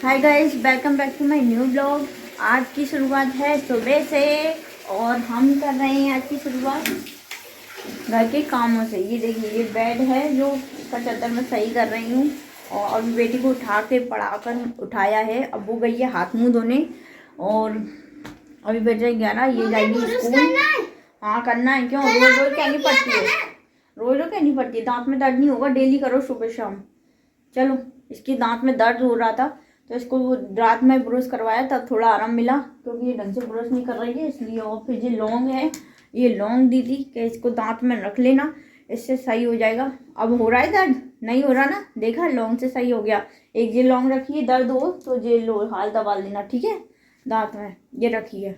Hi guys, welcome back to my new blog. आज की शुरुआत है सुबह से और हम कर रहे हैं आज की शुरुआत घर के कामों से। ये देखिए, ये बेड है जो इसका चादर मैं सही कर रही हूँ और अभी बेटी को उठा के पढ़ाकर उठाया है। अब वो गई है हाथ मुंह धोने और अभी बज रहे 11। ये जाएगी स्कूल। हाँ करना है। क्यों रोज रोज कहनी पड़ती है? रोज रोज कहनी पड़ती है? दांत में दर्द नहीं होगा, डेली करो सुबह शाम। चलो, इसके दांत में दर्द हो रहा था तो इसको वो रात में ब्रश करवाया तब थोड़ा आराम मिला, क्योंकि ये ढंग से ब्रश नहीं कर रही है इसलिए। और फिर ये लौंग है, ये लौंग दी थी कि इसको दांत में रख लेना, इससे सही हो जाएगा। अब हो रहा है दर्द? नहीं हो रहा ना, देखा, लौंग से सही हो गया। एक ये लौंग रखिए, दर्द हो तो ये लो हाल दबा लेना, ठीक है? दांत में ये रखिए,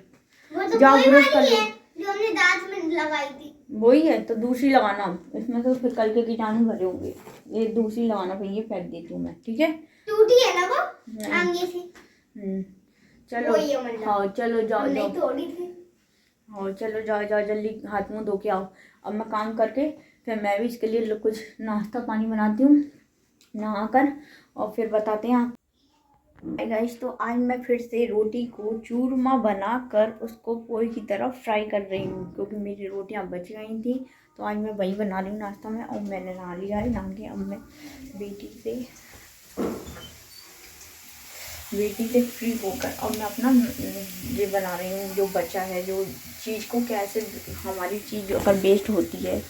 जाओ ब्रश कर लो। जो हमने दांत में लगाई थी वही है, तो दूसरी लगाना। इसमें तो फिर कल के कीटाणु भरे होंगे, ये दूसरी लगाना। फिर ये फेंक देती हूँ मैं, ठीक है? टूटी है ना वो आगे से। चलो, हाँ चलो जाओ जाओ। थोड़ी थी। हाँ चलो जाओ जाओ, जल्दी हाथ मुंह धो के आओ। अब मैं काम करके फिर मैं भी इसके लिए कुछ नाश्ता पानी बनाती हूँ नहाकर, और फिर बताते हैं आप। गाइस, तो आज मैं फिर से रोटी को चूरमा बनाकर उसको पोहे की तरह फ्राई कर रही हूँ, क्योंकि मेरी रोटियाँ बच गई थी। तो आज मैं वही बना रही हूँ नाश्ता में। और मैंने नहा लिया है, नहा के अब मैं बेटी से फ्री होकर अब मैं अपना ये बना रही हूँ जो बचा है। जो चीज़ को कैसे, हमारी चीज़ अगर वेस्ट होती है,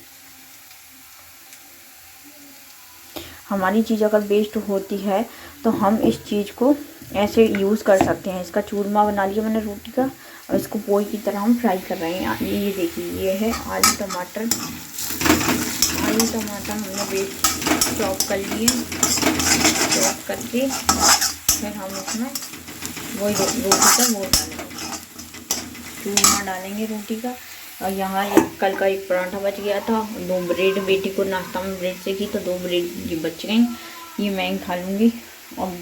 हमारी चीज़ अगर वेस्ट होती है तो हम इस चीज़ को ऐसे यूज़ कर सकते हैं। इसका चूरमा बना लिया मैंने रोटी का, और इसको पोहे की तरह हम फ्राई कर रहे हैं। ये देखिए, ये है आलू टमाटर। आलू टमाटर हमने वेस्ट चॉप कर लिए, चॉप करके फिर हम इसमें वही रोटी का वो डालेंगे, चूरमा डालेंगे रोटी का। और यहाँ एक कल का एक पराठा बच गया था, 2 ब्रेड बेटी को नाश्ता में ब्रेड से की तो 2 ब्रेड ये बच गई, ये मैं खा लूँगी। और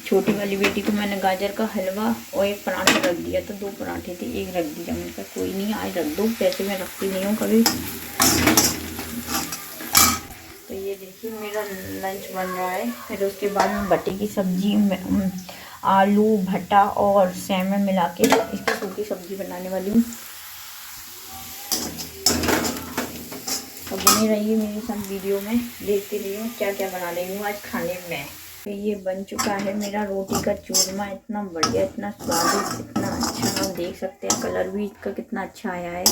छोटी वाली बेटी को मैंने गाजर का हलवा और एक पराठा रख दिया, तो 2 पराठे थे, एक रख दिया। मैंने कहा कोई नहीं, आज रख दो, पैसे मैं रखती नहीं हूँ कभी। तो ये देखिए मेरा लंच बन रहा है। फिर उसके बाद मैं भट्टे की सब्जी में आलू भट्टा और सैम मिला के इसकी सूखी सब्जी बनाने वाली हूँ। तो बनी रहिए मेरे साथ वीडियो में, देखते रहिए क्या क्या बना रही हूँ आज खाने में। तो ये बन चुका है मेरा रोटी का चूरमा, इतना बढ़िया, इतना स्वादिष्ट, इतना अच्छा। आप देख सकते हैं कलर भी इसका कितना अच्छा आया है।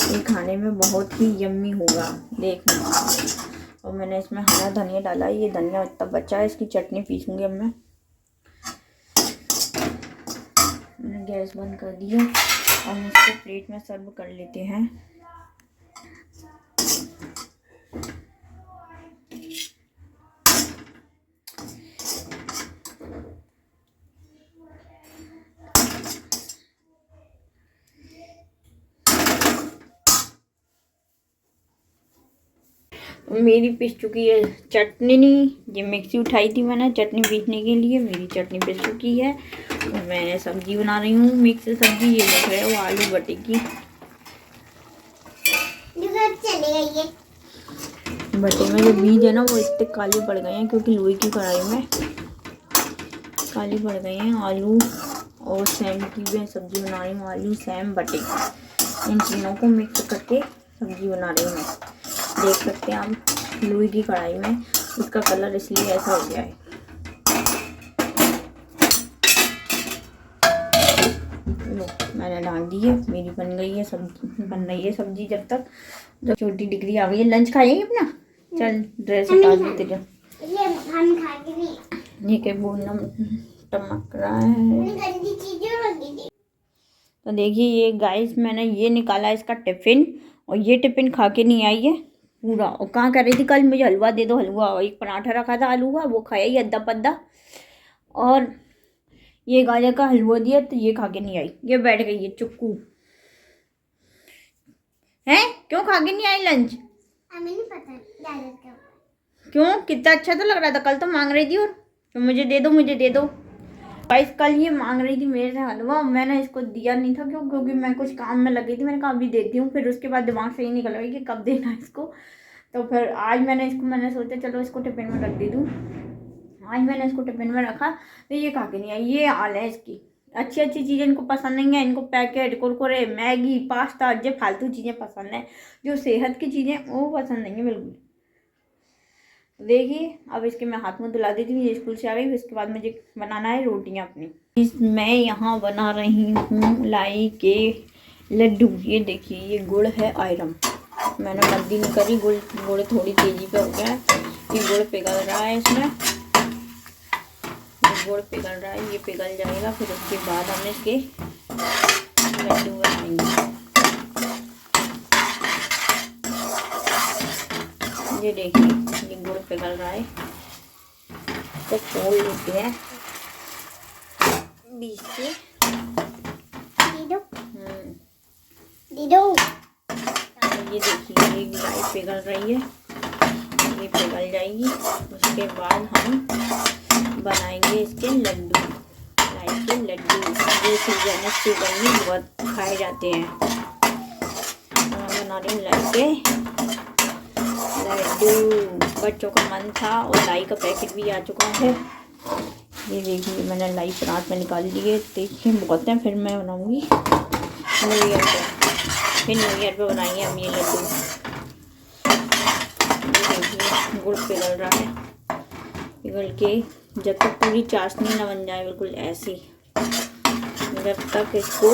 ये खाने में बहुत ही यम्मी होगा, देखना। और मैंने इसमें हरा धनिया डाला है, ये धनिया इतना बचा है, इसकी चटनी पीसूंगी अब मैंने गैस बंद कर दिया। और हम इसको प्लेट में सर्व कर लेते हैं। मेरी पीस चुकी है चटनी। ये मिक्सी उठाई थी मैंने चटनी पीसने के लिए, मेरी चटनी पीस चुकी है। और मैं सब्जी बना रही हूँ, मिक्स सब्जी। ये देख रहे हो आलू भट्टे की। भट्टे में जो बीज है ना वो इतने काले पड़ गए हैं, क्योंकि लोहे की कढ़ाई में काले पड़ गए हैं। आलू और सैम की भी सब्जी बना रही हूँ, आलू सैम भट्टे, इन तीनों को मिक्स करके सब्जी बना रही हूँ मैं। देख सकते हैं आप लोहे की कढ़ाई में, इसका कलर इसलिए ऐसा हो गया है। लो, मैंने डाल दी है, मेरी बन गई है सब्जी, बन रही है सब्जी। जब तक जब छोटी डिग्री आ गई है, लंच खाएंगे अपना। चल ड्रेस हटा देते जा। ये क्या बोलना टमक रहा है। तो देखिए ये गाइस, मैंने ये निकाला इसका टिफिन, और ये टिफिन खा के नहीं आई है पूरा। और कहाँ कर रही थी कल, मुझे हलवा दे दो हलवा। और एक पराठा रखा था आलू का, वो खाया ही अद्धा पद्धा। और ये गाजर का हलवा दिया तो ये खा के नहीं आई, ये बैठ गई है चुक्कू। है क्यों खा के नहीं आई लंच? हमें नहीं पता क्यों, कितना अच्छा तो लग रहा था कल, तो मांग रही थी और तो मुझे दे दो, मुझे दे दो। गाइस कल ये मांग रही थी मेरे से हलवा, मैंने इसको दिया नहीं था। क्यों? क्योंकि मैं कुछ काम में लगी थी। मैंने कहा अभी देती हूँ, फिर उसके बाद दिमाग से ही निकल गई कि कब देना है इसको। तो फिर आज मैंने सोचा चलो इसको टिफिन में रख दे दूँ। आज मैंने इसको टिफिन में रखा तो ये खा के नहीं आई। ये हाल है इसकी। अच्छी अच्छी चीज़ें इनको पसंद नहीं है। इनको पैकेट, कुरकुरे, मैगी, पास्ता, ये फालतू चीज़ें पसंद है। जो सेहत की चीज़ें वो पसंद नहीं है बिल्कुल। देखिए अब इसके मैं हाथ मुँह धुला देती हूँ। ये स्कूल से आ गई। उसके बाद मुझे बनाना है रोटियाँ अपनी। मैं यहाँ बना रही हूँ लाई के लड्डू। ये देखिए ये गुड़ है आयरन। मैंने बंदी नहीं करी। गुड़ थोड़ी तेजी पे हो गया है। ये गुड़ पिघल रहा है इसमें। गुड़ पिघल रहा है, ये पिघल जाएगा। फिर उसके बाद हम इसके लड्डू बनाएंगे। ये देखिए ये गुड़ पिघल रहा है। तो खोल लेते हैं बीच से। ये देखिए ये लाई पिघल रही है। ये पिघल जाएगी। उसके बाद हम बनाएंगे इसके लड्डू। लाई के लड्डू ये सीजन में बहुत खाए जाते हैं। मैं बना रही हूँ लाई के लड्डू। बच्चों का मन था और लाई का पैकेट भी आ चुका है। ये देखिए मैंने लाई परात में निकाल ली है। देखिए बहुत है। फिर मैं बनाऊँगी न्यू ईयर पे। फिर न्यू ईयर पे बनाएंगे हम ये लड्डू। ये देखिए गुड़ पिघल रहा है। पिघल के जब तक पूरी चाशनी ना बन जाए बिल्कुल ऐसी, जब तक इसको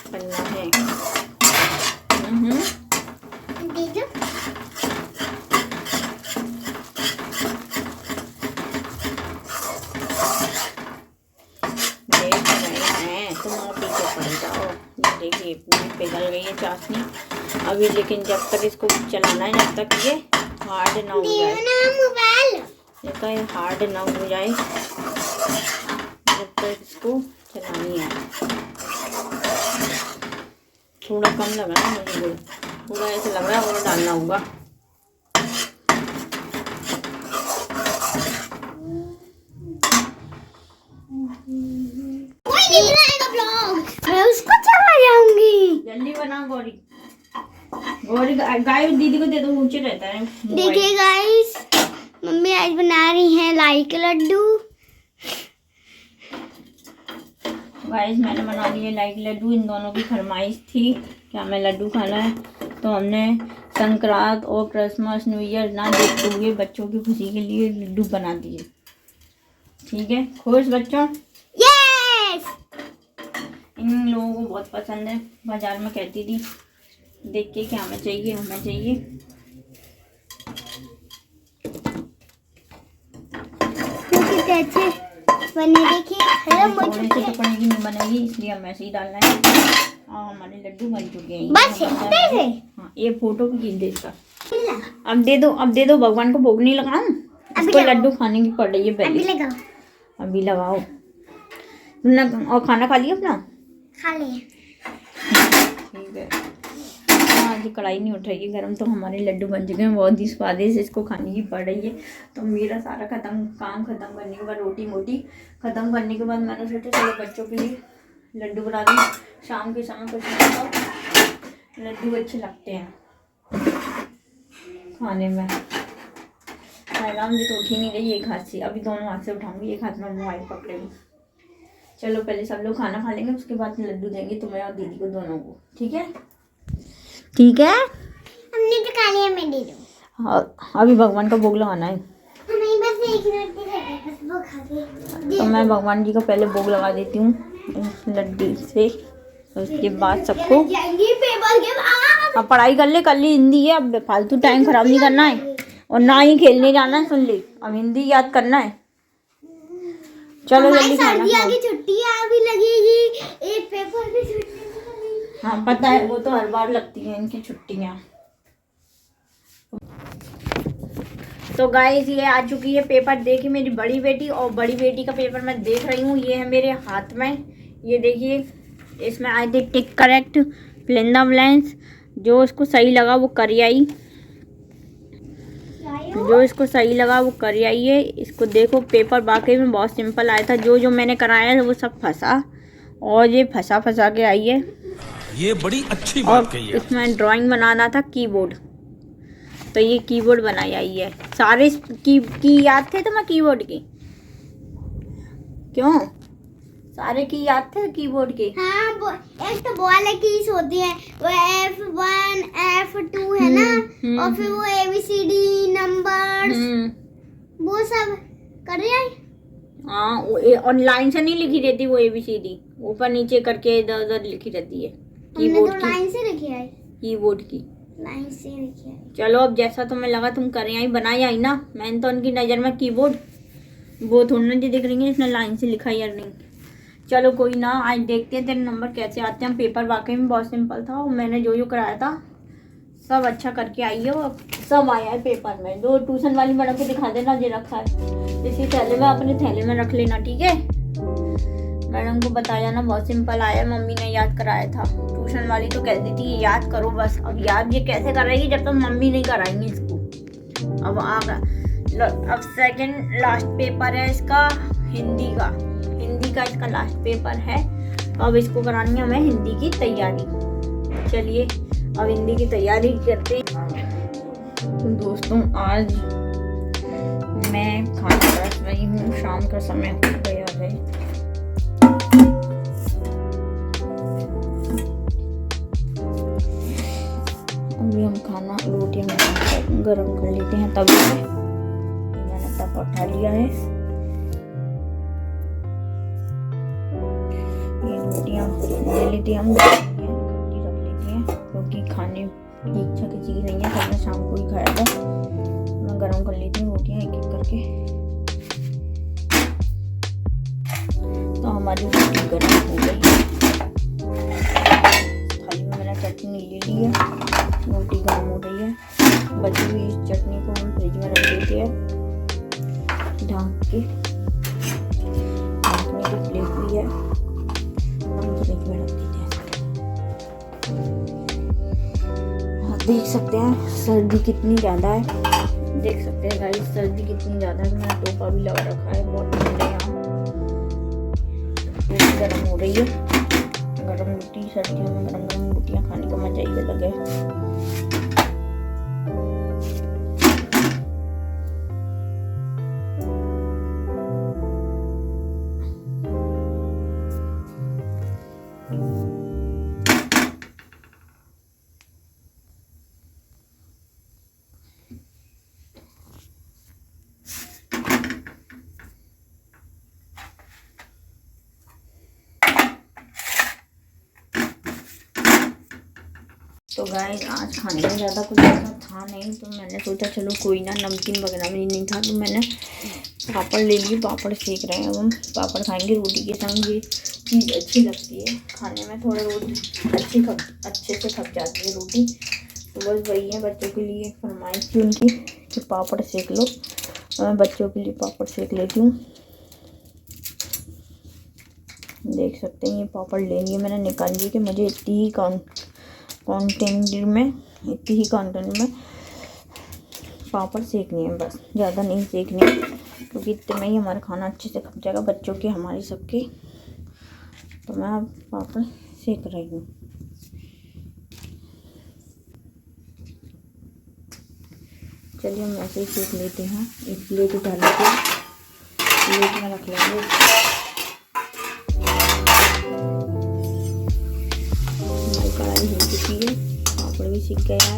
करना है। देखिए पूरी पिघल गई है चाशनी अभी। लेकिन जब तक इसको चलाना है, जब तक ये हार्ड ना हो जाए, जब तक हार्ड ना हो जाए जब तक इसको चलानी है। थोड़ा कम लग रहा है मुझे। थोड़ा ऐसा लग रहा है और डालना होगा। मैं उसको चला जाऊंगी। जल्दी बना गौरी। गौरी गाय दीदी को दे दो, ऊंचे रहता है। देखिए गाइस मम्मी आज बना रही हैं लाई के लड्डू। गाइस मैंने बना लिए लाई के लड्डू। इन दोनों की फरमाइश थी कि हमें लड्डू खाना है, तो हमने संक्रांत और क्रिसमस न्यू ईयर ना देखते हुए बच्चों की खुशी के लिए लड्डू बना दिए। ठीक है, खुश बच्चों? यस। इन लोगों को बहुत पसंद है। बाजार में कहती थी देख के क्या हमें चाहिए, हमें चाहिए। कितने अच्छे बने देखिए। थोड़े से टुकड़े की नहीं बनेगी इसलिए हमें ऐसे ही डालना है। और हमारे लड्डू बन चुके हैं। बस हाँ ये फोटो भी खींच दे इसका। अब दे दो, अब दे दो। भगवान को भोग नहीं लगाऊं, इसको लड्डू खाने की पड़ रही है पहले। अभी लगाओ। तुमने और खाना खा लिया अपना? खा लिया। ठीक है। आज कढ़ाई नहीं उठ रही है गर्म, तो हमारे लड्डू बन चुके हैं बहुत ही स्वादिष्ट। इसको खाने की पड़ रही है। तो मेरा सारा काम खत्म करने के बाद, रोटी मोटी खत्म करने के बाद मैंने सोचा चलो बच्चों के लिए लड्डू बना दूँ। शाम के समय कुछ नहीं तो लड्डू अच्छे लगते हैं खाने में। आराम से तो उठ ही नहीं रही एक हाथ से। अभी दोनों हाथ से उठाऊंगी, एक हाथ में मोबाइल पकड़े हुए। चलो पहले सब लोग खाना खा लेंगे, उसके बाद लड्डू देंगे तुम्हें और दीदी को, दोनों को। ठीक है? ठीक है। हमने तो खा लिया, मैं दे दूँ। हाँ अभी भगवान का भोग लगाना है। हमें बस एक रोटी रह बस वो खा के। तो मैं भगवान जी का पहले भोग लगा देती हूँ इस लड्डू से। तो उसके बाद सबको अब पढ़ाई कर ले। कल ही हिंदी है, अब फालतू टाइम खराब नहीं करना है और ना ही खेलने जाना है। सुन ले, अब हिंदी याद करना है। चलो जल्दी खाना खाओ। की छुट्टी अभी लगेगी, एक पेपर की छुट्टी लगेगी। हाँ पता है, वो तो हर बार लगती है इनकी छुट्टियाँ। तो गाइस ये आ चुकी है पेपर दे के मेरी बड़ी बेटी, और बड़ी बेटी का पेपर मैं देख रही हूँ। ये है मेरे हाथ में, ये देखिए। इसमें आए थे tick correct, fill in the blanks. जो इसको सही लगा वो कर आई, जो इसको सही लगा वो कर आई है। इसको देखो पेपर वाकई में बहुत सिंपल आया था। जो जो मैंने कराया था वो सब फंसा, और ये फंसा के आई है। ये बड़ी अच्छी बात कही है। इसमें ड्राइंग बनाना था कीबोर्ड, तो ये कीबोर्ड बनाई आई है। सारे की याद थे तुम्हें कीबोर्ड की? क्यों? सारे की याद थे कीबोर्ड के? हाँ, एक तो वाले कीज होती है, वो F1 F2 है ना, और फिर वो ABCD नंबर्स वो सब कर रही है। हाँ, ऑनलाइन से नहीं लिखी रहती वो ABCD, ऊपर नीचे करके इधर उधर लिखी रहती है। कीबोर्ड तो लाइन से लिखी है, कीबोर्ड की लाइन से लिखी है। चलो अब जैसा तुम्हें लगा तुम कर आई बनाई आई ना। मैंने तो उनकी नज़र में कीबोर्ड वो थोड़ी ना दिख रही है, इसने लाइन से लिखा या नहीं। चलो कोई ना, आज देखते हैं तेरे नंबर कैसे आते हैं। पेपर वाकई में बहुत सिंपल था और मैंने जो कराया था सब अच्छा करके आई है, और सब आया है पेपर में। जो ट्यूशन वाली मैडम को दिखा देना जो रखा है इसी थैले में, अपने थैले में रख लेना, ठीक है? मैडम को बता जाना बहुत सिंपल आया है, मम्मी ने याद कराया था। ट्यूशन वाली तो कहती थी याद करो बस। अब याद ये कैसे कराएगी जब तक मम्मी नहीं कराएंगी इसको। अब सेकंड लास्ट पेपर है इसका हिंदी का इसका लास्ट पेपर है। अब इसको करानी है हमें हिंदी की तैयारी। चलिए अब हिंदी की तैयारी करते हैं। तो दोस्तों आज मैं खाना रख रही हूँ, शाम का समय हो गया है। अभी हम खाना रोटियां गरम कर लेते हैं तवे पे। मैंने तवा उठा लिया है, ये रोटियां ले लेते हैं हम, खट्टी रख लेते हैं क्योंकि खाने की इच्छा किसी की नहीं है। कल मैं शाम को ही खाया था। मैं गरम कर लेती हूँ रोटियां एक एक करके। तो हमारी रोटी गरम हो गई। थाली में मैंने चटनी ले ली है, रोटी गर्म हो गई है। बची हुई इस चटनी को हम फ्रिज में रख देते हैं ढक के। ढकने की प्लेट भी है, हम फ्रिज में रख देते हैं। हाँ, देख सकते हैं सर्दी कितनी ज़्यादा है। देख सकते हैं गाइस सर्दी कितनी ज़्यादा है। मैंने टोपा भी लगा रखा है, बहुत ठंड है यहाँ। रोटी गर्म हो रही है, गरम रोटी सर्दियों में गरम गरम रोटियाँ खाने का मजा ही अलग है। तो गाइस आज खाने में ज़्यादा कुछ ऐसा था नहीं, तो मैंने सोचा चलो कोई ना, नमकीन वगैरह भी नहीं था तो मैंने पापड़ ले लिए। पापड़ सेक रहे हैं, हम पापड़ खाएंगे रोटी के संग। ये चीज़ अच्छी लगती है खाने में, थोड़ा रोटी अच्छे से खप जाती है रोटी। तो बस वही है, बच्चों के लिए फरमाइश थी उनकी कि पापड़ सेक लो। मैं बच्चों के लिए पापड़ सेक लेती हूँ। देख सकते हैं ये पापड़ ले लिए मैंने, निकाल लिए कि मुझे इतनी ही कंटेंट में पापड़ सेकनी है, बस ज़्यादा नहीं सेकनी है क्योंकि इतने में ही हमारा खाना अच्छे से खप जाएगा, बच्चों के हमारे सबके। तो मैं अब पापड़ सेक रही हूँ। चलिए हम ऐसे ही सेक लेते हैं। एक प्लेट उठा लेते हैं, प्लेट में रख लेंगे। हमारी कढ़ाई हो चुकी है, पापड़ भी सीख गया है।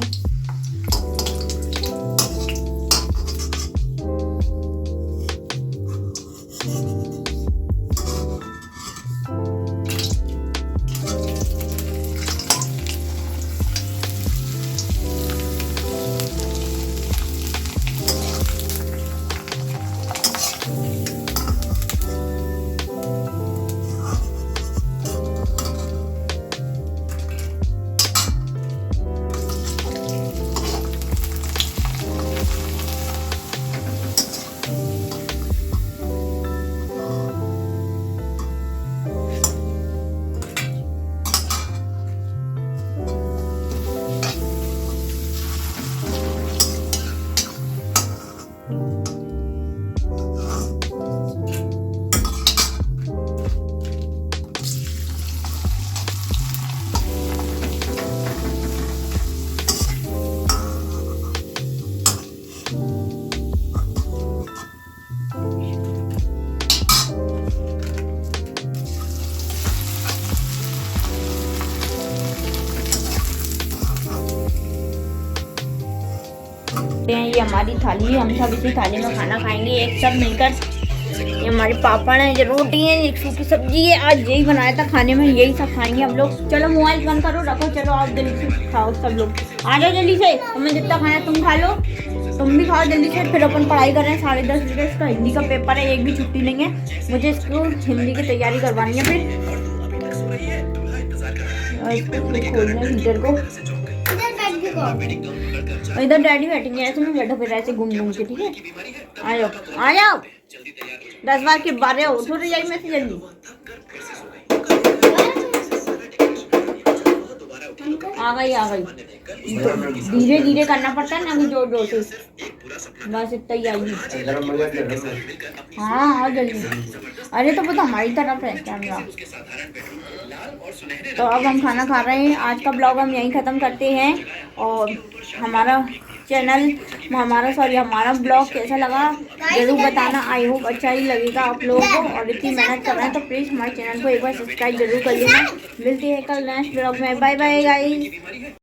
ये हमारी थाली है, हम सब इसी थाली में खाना खाएंगे एक सब मिलकर। ये हमारे पापड़ हैं, ये रोटी है, एक सूखी सब्जी है, आज यही बनाया था खाने में, यही सब खाएंगे हम लोग। चलो मोबाइल बंद करो, रखो, चलो आप जल्दी से खाओ सब लोग, आ जाओ जल्दी से, तुम्हें जितना खाना है तुम खा लो, तुम भी खाओ जल्दी से। फिर अपन पढ़ाई कर रहे हैं, 10:30 बजे इसका हिंदी का पेपर है, एक भी छुट्टी नहीं है, मुझे इसको हिंदी की तैयारी करवानी है। फिर खोलना हीटर को, इधर डैडी बैठेंगे, ऐसे में बैठो फिर ऐसे घूम घूम के, ठीक है। आ जाओ आ जाओ, 10 बार के बारे उठो रजाई में से जल्दी। आ गई धीरे धीरे करना पड़ता है ना, अभी जोर जोर से, बस इतना ही आएगी। हाँ जल्दी, अरे तो पता हमारी तरफ है कैमरा। तो अब हम खाना खा रहे हैं, आज का ब्लॉग हम यहीं ख़त्म करते हैं। और हमारा ब्लॉग कैसा लगा जरूर बताना, आई होप अच्छा ही लगेगा आप लोगों को। और इतनी मेहनत कर रहे हैं तो प्लीज़ हमारे चैनल को एक बार सब्सक्राइब जरूर कर लेना। मिलती है कल नेक्स्ट ब्लॉग में, बाय बाय गाइस।